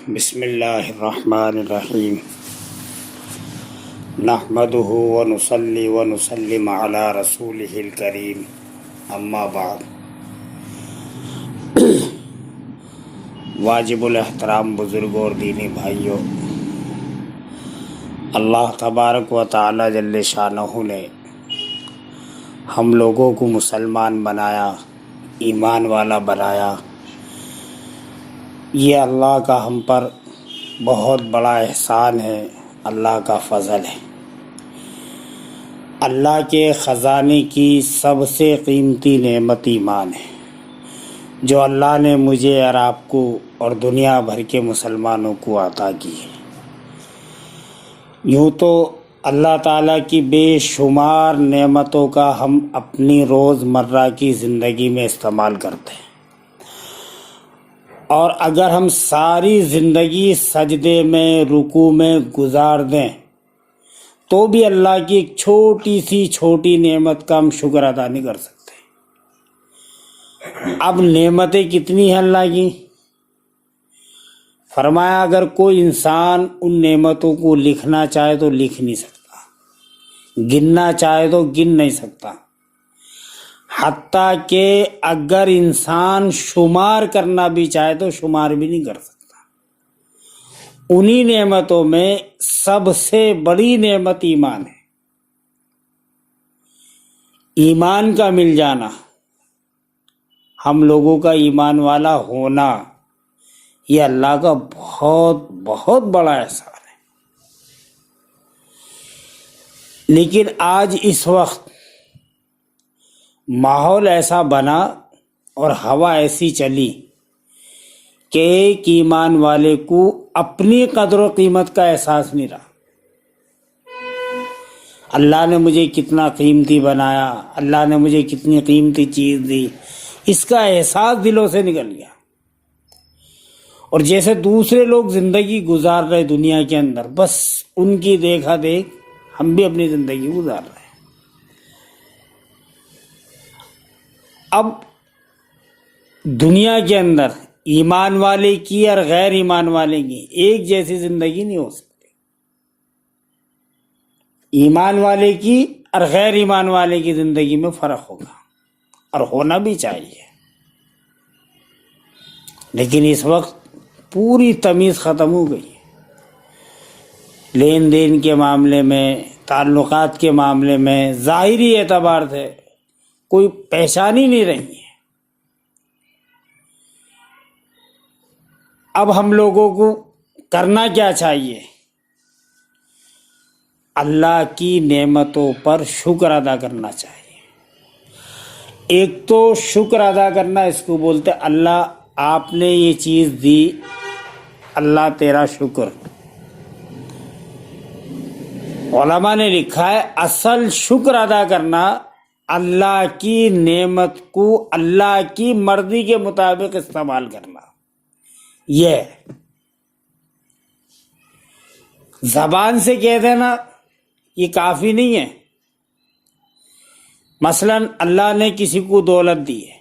بسم اللہ الرحمن الرحیم نحمدہ ونصلی ونسلم علی رسولہ الکریم اما بعد۔ واجب الاحترام بزرگوں اور دینی بھائیوں، اللہ تبارک و تعالی جل شانہ نے ہم لوگوں کو مسلمان بنایا، ایمان والا بنایا۔ یہ اللہ کا ہم پر بہت بڑا احسان ہے، اللہ کا فضل ہے۔ اللہ کے خزانے کی سب سے قیمتی نعمت ایمان ہے، جو اللہ نے مجھے اور آپ کو اور دنیا بھر کے مسلمانوں کو عطا کی ہے۔ یوں تو اللہ تعالیٰ کی بے شمار نعمتوں کا ہم اپنی روز مرہ کی زندگی میں استعمال کرتے ہیں، اور اگر ہم ساری زندگی سجدے میں، رکوع میں گزار دیں تو بھی اللہ کی ایک چھوٹی نعمت کا ہم شکر ادا نہیں کر سکتے۔ اب نعمتیں کتنی ہیں اللہ کی؟ فرمایا اگر کوئی انسان ان نعمتوں کو لکھنا چاہے تو لکھ نہیں سکتا، گننا چاہے تو گن نہیں سکتا، حتیٰ کہ اگر انسان شمار کرنا بھی چاہے تو شمار بھی نہیں کر سکتا۔ انہی نعمتوں میں سب سے بڑی نعمت ایمان ہے۔ ایمان کا مل جانا، ہم لوگوں کا ایمان والا ہونا، یہ اللہ کا بہت بڑا احسان ہے۔ لیکن آج اس وقت ماحول ایسا بنا اور ہوا ایسی چلی کہ ایک ایمان والے کو اپنی قدر و قیمت کا احساس نہیں رہا۔ اللہ نے مجھے کتنا قیمتی بنایا، اللہ نے مجھے کتنی قیمتی چیز دی، اس کا احساس دلوں سے نکل گیا۔ اور جیسے دوسرے لوگ زندگی گزار رہے دنیا کے اندر، بس ان کی دیکھا دیکھ ہم بھی اپنی زندگی گزار رہے ہیں۔ اب دنیا کے اندر ایمان والے کی اور غیر ایمان والے کی ایک جیسی زندگی نہیں ہو سکتی۔ ایمان والے کی اور غیر ایمان والے کی زندگی میں فرق ہوگا، اور ہونا بھی چاہیے۔ لیکن اس وقت پوری تمیز ختم ہو گئی ہے، لین دین کے معاملے میں، تعلقات کے معاملے میں، ظاہری اعتبار سے کوئی پہچان ہی نہیں رہی ہے۔ اب ہم لوگوں کو کرنا کیا چاہیے؟ اللہ کی نعمتوں پر شکر ادا کرنا چاہیے۔ ایک تو شکر ادا کرنا، اس کو بولتے اللہ آپ نے یہ چیز دی، اللہ تیرا شکر۔ علماء نے لکھا ہے اصل شکر ادا کرنا اللہ کی نعمت کو اللہ کی مرضی کے مطابق استعمال کرنا۔ یہ زبان سے کہہ دینا یہ کافی نہیں ہے۔ مثلا اللہ نے کسی کو دولت دی ہے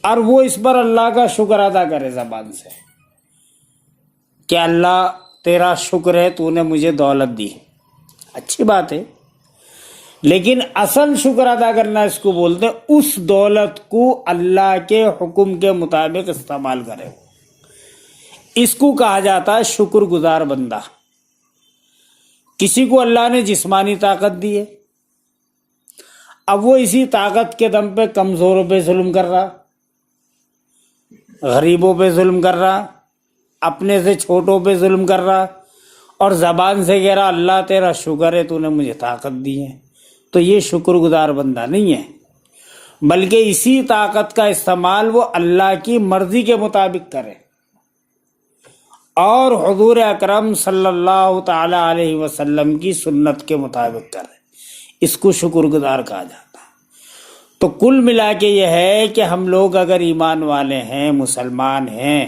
اور وہ اس پر اللہ کا شکر ادا کرے زبان سے کہ اللہ تیرا شکر ہے تو نے مجھے دولت دی، اچھی بات ہے، لیکن اصل شکر ادا کرنا اس کو بولتے ہیں اس دولت کو اللہ کے حکم کے مطابق استعمال کرے، اس کو کہا جاتا ہے شکر گزار بندہ۔ کسی کو اللہ نے جسمانی طاقت دی ہے، اب وہ اسی طاقت کے دم پہ کمزوروں پہ ظلم کر رہا، غریبوں پہ ظلم کر رہا، اپنے سے چھوٹوں پہ ظلم کر رہا، اور زبان سے کہہ رہا اللہ تیرا شکر ہے تو نے مجھے طاقت دی ہے، تو یہ شکر گزار بندہ نہیں ہے، بلکہ اسی طاقت کا استعمال وہ اللہ کی مرضی کے مطابق کرے اور حضور اکرم صلی اللہ تعالی علیہ وسلم کی سنت کے مطابق کرے، اس کو شکر گزار کہا جاتا ہے۔ تو کل ملا کے یہ ہے کہ ہم لوگ اگر ایمان والے ہیں، مسلمان ہیں،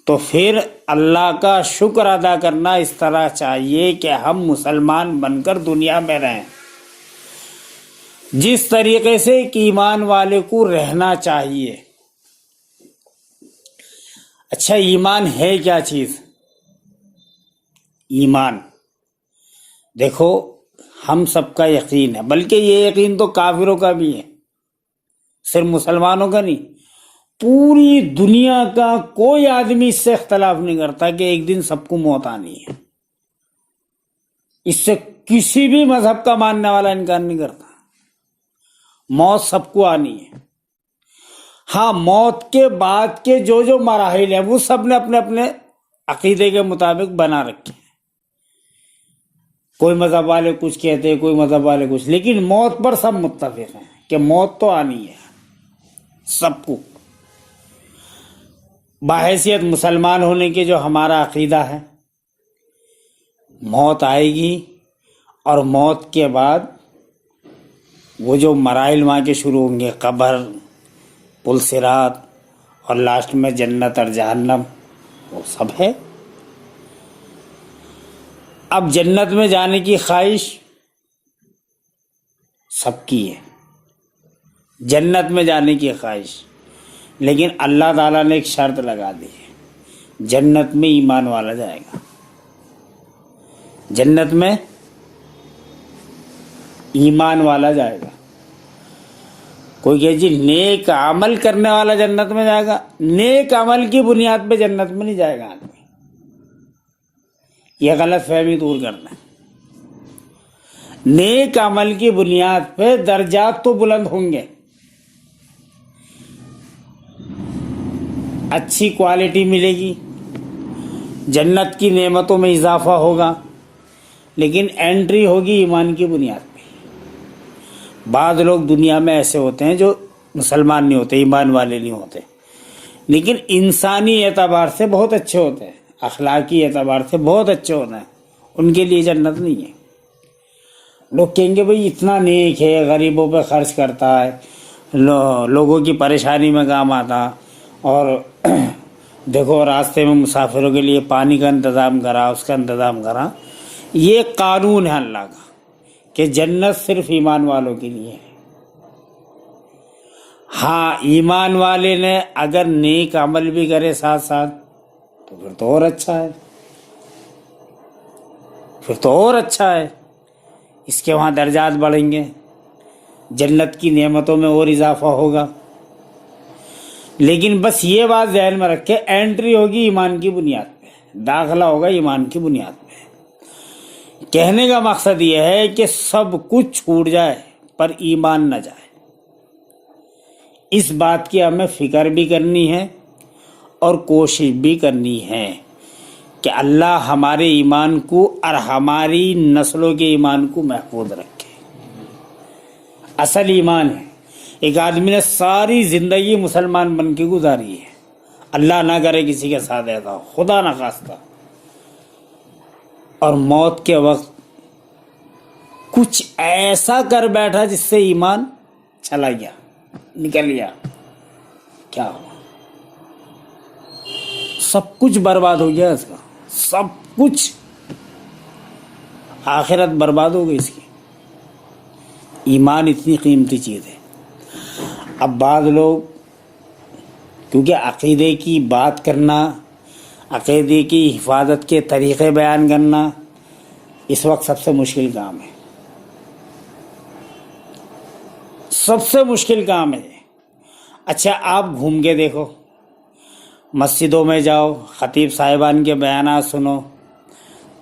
تو پھر اللہ کا شکر ادا کرنا اس طرح چاہیے کہ ہم مسلمان بن کر دنیا میں رہیں، جس طریقے سے ایک ایمان والے کو رہنا چاہیے۔ اچھا ایمان ہے کیا چیز؟ ایمان دیکھو ہم سب کا یقین ہے، بلکہ یہ یقین تو کافروں کا بھی ہے، صرف مسلمانوں کا نہیں، پوری دنیا کا کوئی آدمی اس سے اختلاف نہیں کرتا کہ ایک دن سب کو موت آنی ہے۔ اس سے کسی بھی مذہب کا ماننے والا انکار نہیں کرتا، موت سب کو آنی ہے۔ ہاں موت کے بعد کے جو مراحل ہیں وہ سب نے اپنے اپنے عقیدے کے مطابق بنا رکھے ہیں، کوئی مذہب والے کچھ کہتے ہیں، کوئی مذہب والے کچھ، لیکن موت پر سب متفق ہیں کہ موت تو آنی ہے سب کو۔ بحیثیت مسلمان ہونے کے جو ہمارا عقیدہ ہے، موت آئے گی اور موت کے بعد وہ جو مراحل وہاں کے شروع ہوں گے، قبر، پل صراط، اور لاسٹ میں جنت اور جہنم، وہ سب ہے۔ اب جنت میں جانے کی خواہش سب کی ہے، جنت میں جانے کی خواہش، لیکن اللہ تعالیٰ نے ایک شرط لگا دی ہے، جنت میں ایمان والا جائے گا، جنت میں ایمان والا جائے گا۔ کوئی کہ جی نیک عمل کرنے والا جنت میں جائے گا، نیک عمل کی بنیاد پہ جنت میں نہیں جائے گا آدمی، یہ غلط فہمی دور کرنا ہے۔ نیک عمل کی بنیاد پہ درجات تو بلند ہوں گے، اچھی کوالٹی ملے گی، جنت کی نعمتوں میں اضافہ ہوگا، لیکن انٹری ہوگی ایمان کی بنیاد پہ۔ بعض لوگ دنیا میں ایسے ہوتے ہیں جو مسلمان نہیں ہوتے، ایمان والے نہیں ہوتے، لیکن انسانی اعتبار سے بہت اچھے ہوتے ہیں، اخلاقی اعتبار سے بہت اچھے ہوتے ہیں، ان کے لیے جنت نہیں ہے۔ لوگ کہیں گے بھئی اتنا نیک ہے، غریبوں پہ خرچ کرتا ہے، لوگوں کی پریشانی میں کام آتا، اور دیکھو راستے میں مسافروں کے لیے پانی کا انتظام کرا، اس کا انتظام کرا۔ یہ قانون ہے اللہ کا کہ جنت صرف ایمان والوں کے لیے ہے۔ ہاں ایمان والے نے اگر نیک عمل بھی کرے ساتھ ساتھ تو پھر تو اور اچھا ہے، پھر تو اور اچھا ہے، اس کے وہاں درجات بڑھیں گے، جنت کی نعمتوں میں اور اضافہ ہوگا۔ لیکن بس یہ بات ذہن میں رکھے، انٹری ہوگی ایمان کی بنیاد پہ، داخلہ ہوگا ایمان کی بنیاد پہ۔ کہنے کا مقصد یہ ہے کہ سب کچھ چھوٹ جائے پر ایمان نہ جائے، اس بات کی ہمیں فکر بھی کرنی ہے اور کوشش بھی کرنی ہے کہ اللہ ہمارے ایمان کو اور ہماری نسلوں کے ایمان کو محفوظ رکھے۔ اصل ایمان ہے، ایک آدمی نے ساری زندگی مسلمان بن کے گزاری ہے، اللہ نہ کرے کسی کے ساتھ ایسا ہو، خدا نہ خواستہ، اور موت کے وقت کچھ ایسا کر بیٹھا جس سے ایمان چلا گیا، نکل گیا، کیا ہوا؟ سب کچھ برباد ہو گیا اس کا، سب کچھ، آخرت برباد ہو گئی اس کی۔ ایمان اتنی قیمتی چیز ہے۔ اب بعض لوگ کیونکہ عقیدے کی بات کرنا، عقیدے کی حفاظت کے طریقے بیان کرنا اس وقت سب سے مشکل کام ہے، سب سے مشکل کام ہے۔ اچھا آپ گھوم کے دیکھو، مسجدوں میں جاؤ، خطیب صاحبان کے بیانات سنو،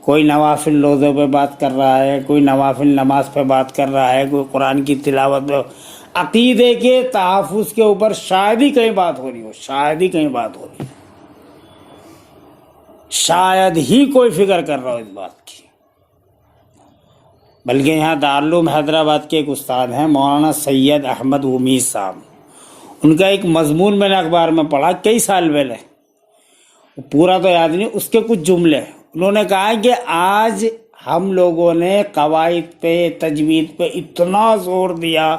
کوئی نوافل روزوں پہ بات کر رہا ہے، کوئی نوافل نماز پہ بات کر رہا ہے، کوئی قرآن کی تلاوت پہ، عقیدے کے تحفظ کے اوپر شاید ہی کہیں بات ہو رہی ہو، شاید ہی کہیں بات ہو رہی ہو، شاید ہی کوئی فکر کر رہا ہو اس بات کی۔ بلکہ یہاں دارالعلوم حیدرآباد کے ایک استاد ہیں مولانا سید احمد امید صاحب، ان کا ایک مضمون میں نے اخبار میں پڑھا کئی سال پہلے، پورا تو یاد نہیں، اس کے کچھ جملے انہوں نے کہا کہ آج ہم لوگوں نے قواعد پہ، تجوید پہ اتنا زور دیا،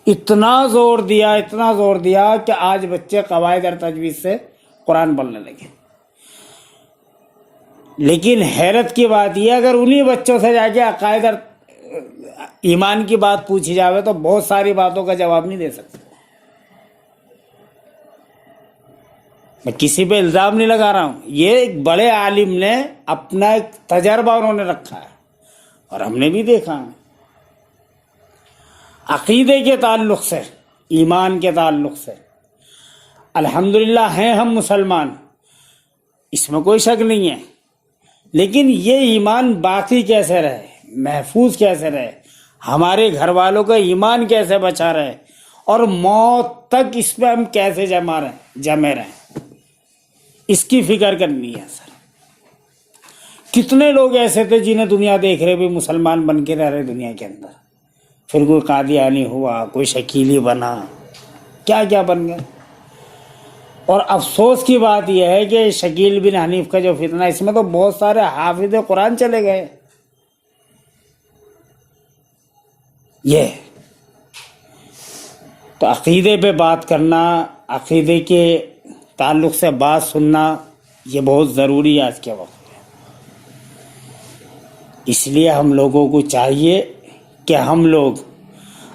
اتنا زور دیا، اتنا زور دیا کہ آج بچے قواعد اور تجوید سے قرآن پڑھنے لگے۔ لیکن حیرت کی بات یہ، اگر انہی بچوں سے جا کے عقائد اور ایمان کی بات پوچھی جاوے تو بہت ساری باتوں کا جواب نہیں دے سکتے۔ میں کسی پہ الزام نہیں لگا رہا ہوں، یہ ایک بڑے عالم نے اپنا ایک تجربہ انہوں نے رکھا ہے اور ہم نے بھی دیکھا ہے۔ عقیدے کے تعلق سے، ایمان کے تعلق سے الحمدللہ ہیں ہم مسلمان، اس میں کوئی شک نہیں ہے، لیکن یہ ایمان باقی کیسے رہے، محفوظ کیسے رہے، ہمارے گھر والوں کا ایمان کیسے بچا رہے، اور موت تک اس پہ ہم کیسے جمے رہیں، اس کی فکر کرنی ہے سر۔ کتنے لوگ ایسے تھے جنہیں دنیا دیکھ رہے بھی مسلمان بن کے رہ رہے دنیا کے اندر، پھر کوئی قادیانی ہوا، کوئی شکیلی بنا، کیا کیا بن گئے۔ اور افسوس کی بات یہ ہے کہ شکیل بن حنیف کا جو فتنہ، اس میں تو بہت سارے حافظ قرآن چلے گئے۔ یہ تو عقیدے پہ بات کرنا، عقیدے کے تعلق سے بات سننا، یہ بہت ضروری ہے آج کے وقت میں۔ اس لیے ہم لوگوں کو چاہیے کہ ہم لوگ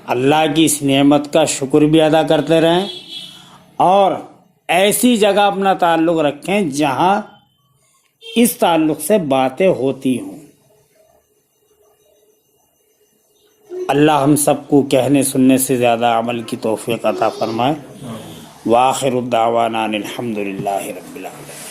اللہ کی اس نعمت کا شکر بھی ادا کرتے رہیں اور ایسی جگہ اپنا تعلق رکھیں جہاں اس تعلق سے باتیں ہوتی ہوں۔ اللہ ہم سب کو کہنے سننے سے زیادہ عمل کی توفیق عطا فرمائے۔ وآخر الدعوانا الحمدللہ رب العالمین۔